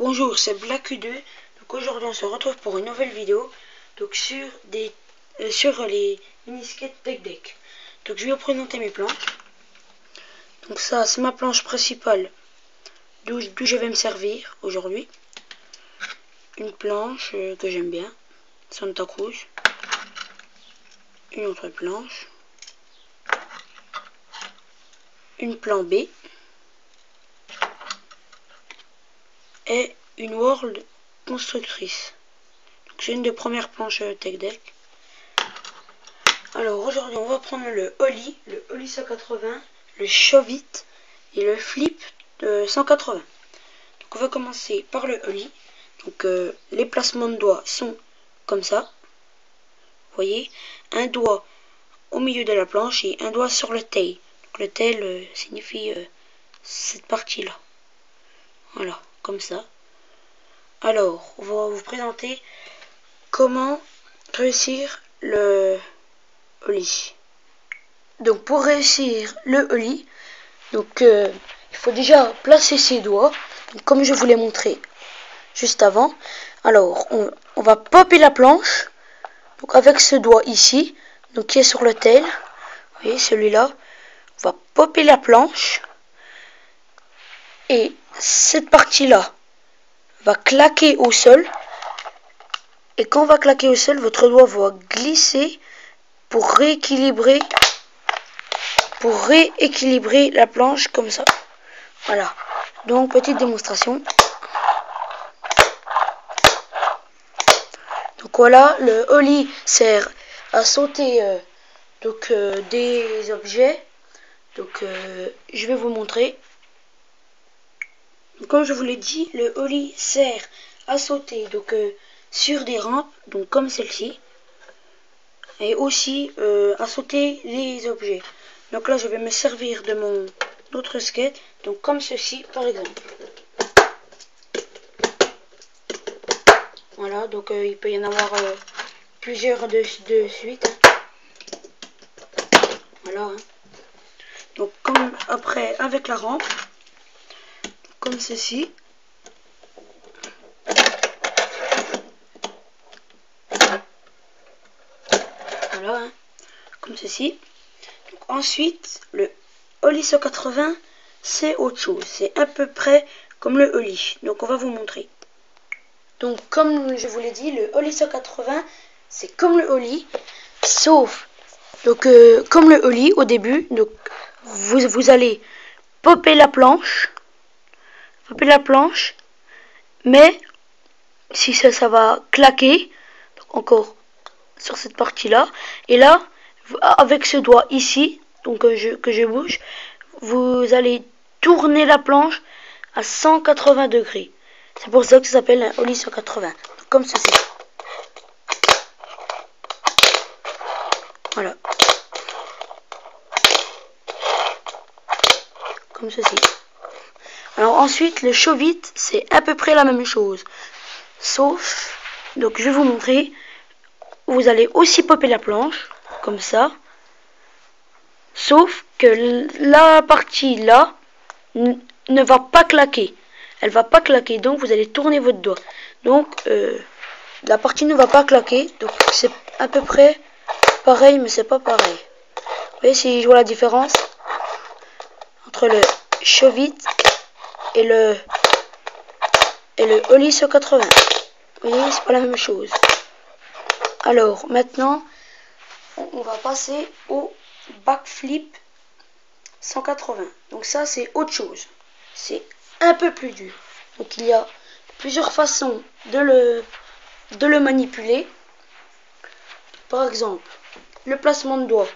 Bonjour, c'est Black 2. Donc aujourd'hui on se retrouve pour une nouvelle vidéo. Donc sur les mini-skates Tech Deck. Donc je vais vous présenter mes planches. Donc ça c'est ma planche principale d'où je vais me servir aujourd'hui. Une planche que j'aime bien, Santa Cruz. Une autre planche. Une plan B. Et une World constructrice. C'est une des premières planches Tech Deck. Alors aujourd'hui on va prendre le Ollie 180, le Shove It et le Flip 180. Donc on va commencer par le Ollie. Donc les placements de doigts sont comme ça. Vous voyez, un doigt au milieu de la planche et un doigt sur le tail. Donc le tail signifie cette partie là. Voilà, comme ça. Alors, on va vous présenter comment réussir le Ollie. Donc pour réussir le Ollie, il faut déjà placer ses doigts, comme je vous l'ai montré juste avant. Alors, on va popper la planche, donc avec ce doigt ici, donc qui est sur le tail. Vous voyez, celui-là. On va popper la planche. Et cette partie-là va claquer au sol. Et quand on va claquer au sol, votre doigt va glisser pour rééquilibrer la planche comme ça. Voilà. Donc petite démonstration. Donc voilà, le Ollie sert à sauter des objets. Donc je vais vous montrer. Donc, comme je vous l'ai dit, le Ollie sert à sauter sur des rampes, donc comme celle-ci, et aussi à sauter les objets. Donc là je vais me servir de mon autre skate, donc comme ceci par exemple. Voilà, donc il peut y en avoir plusieurs de suite. Voilà. Hein. Donc comme après avec la rampe, comme ceci. Voilà, hein, comme ceci. Donc, ensuite, le Ollie 180, c'est autre chose. C'est à peu près comme le Ollie. Donc on va vous montrer. Donc comme je vous l'ai dit, le Ollie 180, c'est comme le Ollie, sauf comme le Ollie au début. Donc vous allez popper la planche. Mais si ça va claquer, donc encore sur cette partie là, et là avec ce doigt ici, donc que je bouge, vous allez tourner la planche à 180 degrés. C'est pour ça que ça s'appelle un Ollie 180, donc comme ceci. Voilà, comme ceci. Alors ensuite, le Shove It, c'est à peu près la même chose. Sauf, donc je vais vous montrer, vous allez aussi popper la planche, comme ça. Sauf que la partie là ne va pas claquer. Elle va pas claquer, donc vous allez tourner votre doigt. Donc la partie ne va pas claquer, donc c'est à peu près pareil, mais c'est pas pareil. Vous voyez si je vois la différence entre le Shove It et le Ollie 180. Vous voyez, c'est pas la même chose. Alors maintenant, on va passer au backflip 180. Donc ça c'est autre chose. C'est un peu plus dur. Donc il y a plusieurs façons de le manipuler. Par exemple, le placement de doigts.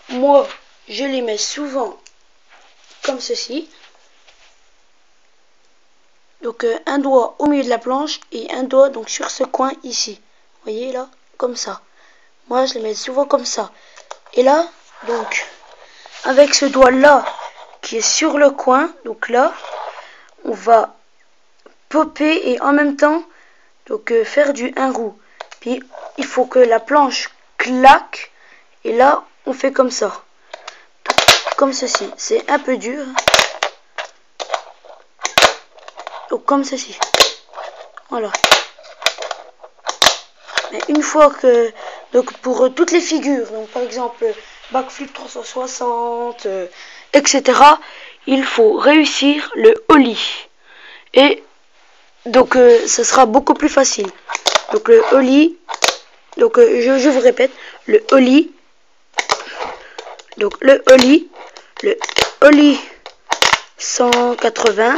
Moi, je les mets souvent comme ceci. Donc un doigt au milieu de la planche et un doigt donc sur ce coin ici. Vous voyez là, comme ça. Moi je les mets souvent comme ça. Et là, donc avec ce doigt là qui est sur le coin, donc là, on va popper et en même temps faire du 1 roue. Puis il faut que la planche claque et là on fait comme ça. Comme ceci. C'est un peu dur. donc comme ceci. Voilà. Mais une fois que, donc pour toutes les figures, donc par exemple backflip 360, etc., il faut réussir le ollie. Et donc ça sera beaucoup plus facile. Donc le ollie, donc je vous répète, le ollie, donc le ollie 180,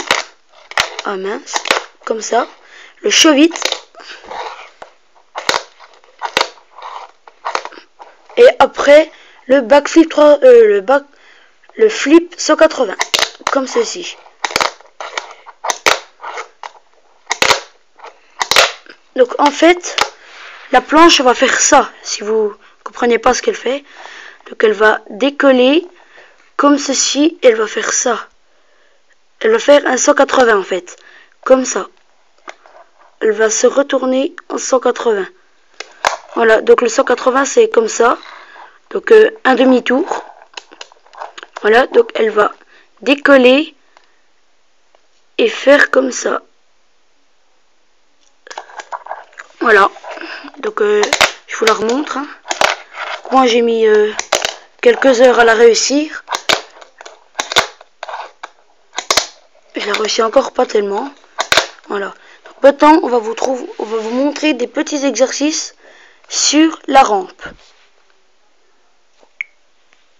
ah mince, comme ça, le chevit, et après le backflip 3, le flip 180, comme ceci. Donc en fait, la planche va faire ça, si vous comprenez pas ce qu'elle fait. Donc elle va décoller comme ceci, et elle va faire ça. Elle va faire un 180 en fait, comme ça. Elle va se retourner en 180. Voilà, donc le 180 c'est comme ça. Donc un demi-tour. Voilà, donc elle va décoller et faire comme ça. Voilà, donc je vous la remontre. Hein. Moi j'ai mis quelques heures à la réussir. Je la réussis encore pas tellement. Voilà. Donc maintenant on va vous montrer des petits exercices sur la rampe.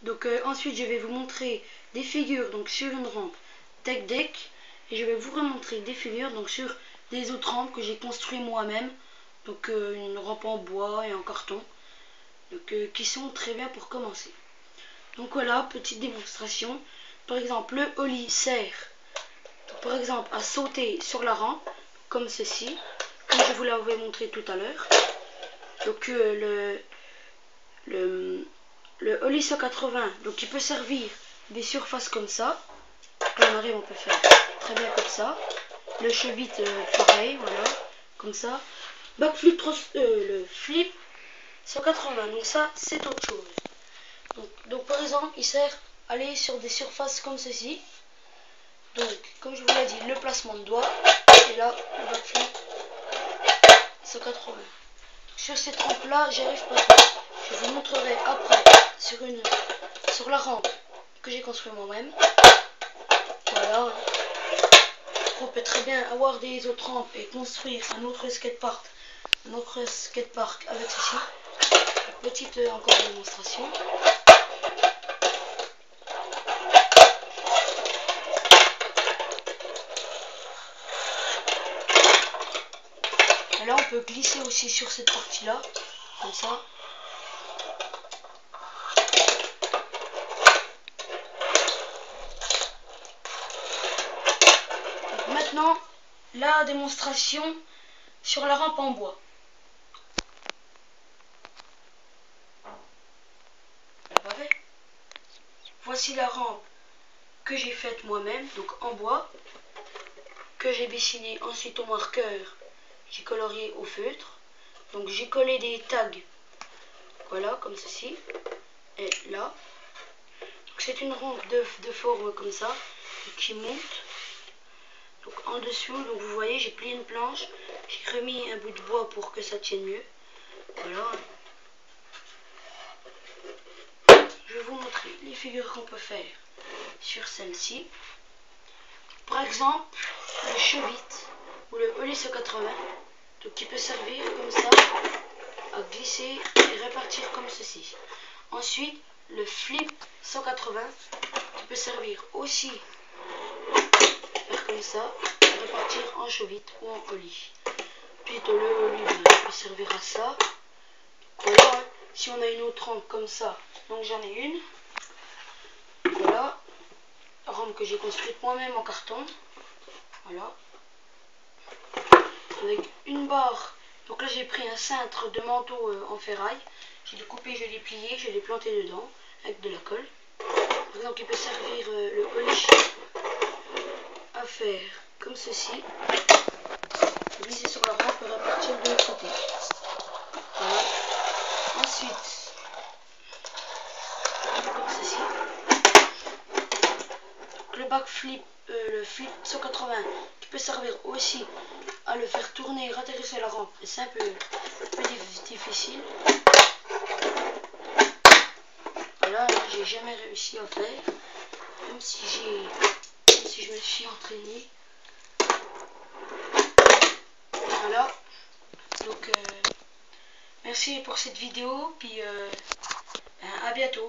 Donc ensuite je vais vous montrer des figures donc sur une rampe tech deck, et je vais vous remontrer des figures donc sur des autres rampes que j'ai construit moi-même, donc une rampe en bois et en carton, donc qui sont très bien pour commencer. Donc voilà, petite démonstration. Par exemple le ollie sert donc, par exemple à sauter sur la rampe comme ceci, comme je vous l'avais montré tout à l'heure. Donc le ollie 180, donc il peut servir des surfaces comme ça. Là on arrive, on peut faire très bien comme ça. Le chevit pareil, voilà, comme ça. Backflip, le flip 180, donc ça c'est autre chose. Donc par exemple il sert à aller sur des surfaces comme ceci. Donc comme je vous l'ai dit, le placement de doigts, et là le backflip 180. Donc, sur cette rampe là j'arrive pas trop. Je vous montrerai après sur la rampe que j'ai construit moi-même. Voilà. On peut très bien avoir des autres rampes et construire un autre skatepark avec ceci. Petite encore démonstration. Et là on peut glisser aussi sur cette partie là, comme ça. Maintenant, la démonstration sur la rampe en bois. Voici la rampe que j'ai faite moi-même, donc en bois, que j'ai dessiné ensuite au marqueur, j'ai colorié au feutre. Donc j'ai collé des tags, voilà, comme ceci, et là. C'est une rampe de forme comme ça, qui monte. Donc en dessous, donc vous voyez, j'ai plié une planche, j'ai remis un bout de bois pour que ça tienne mieux. Voilà. Je vais vous montrer les figures qu'on peut faire sur celle-ci. Par exemple, le chevit ou le ollie 180, donc qui peut servir comme ça à glisser et répartir comme ceci. Ensuite, le flip 180 qui peut servir aussi faire comme ça, répartir en chevit ou en ollie. Puis le ollie peut servir à ça. Voilà, si on a une autre rampe comme ça, donc j'en ai une. Voilà, rampe que j'ai construite moi-même en carton. Voilà, avec une barre. Donc là j'ai pris un cintre de manteau en ferraille. Je l'ai coupé, je l'ai plié, je l'ai planté dedans avec de la colle. Par exemple, il peut servir le ollie à faire comme ceci. Glisser sur la rampe et repartir de l'autre côté. Voilà. Ensuite, comme ceci. Donc, le backflip, le flip 180 qui peut servir aussi à le faire tourner et raterrir la rampe. C'est un peu difficile. Voilà, j'ai jamais réussi à faire, même si je me suis entraîné. Voilà, donc merci pour cette vidéo, puis à bientôt.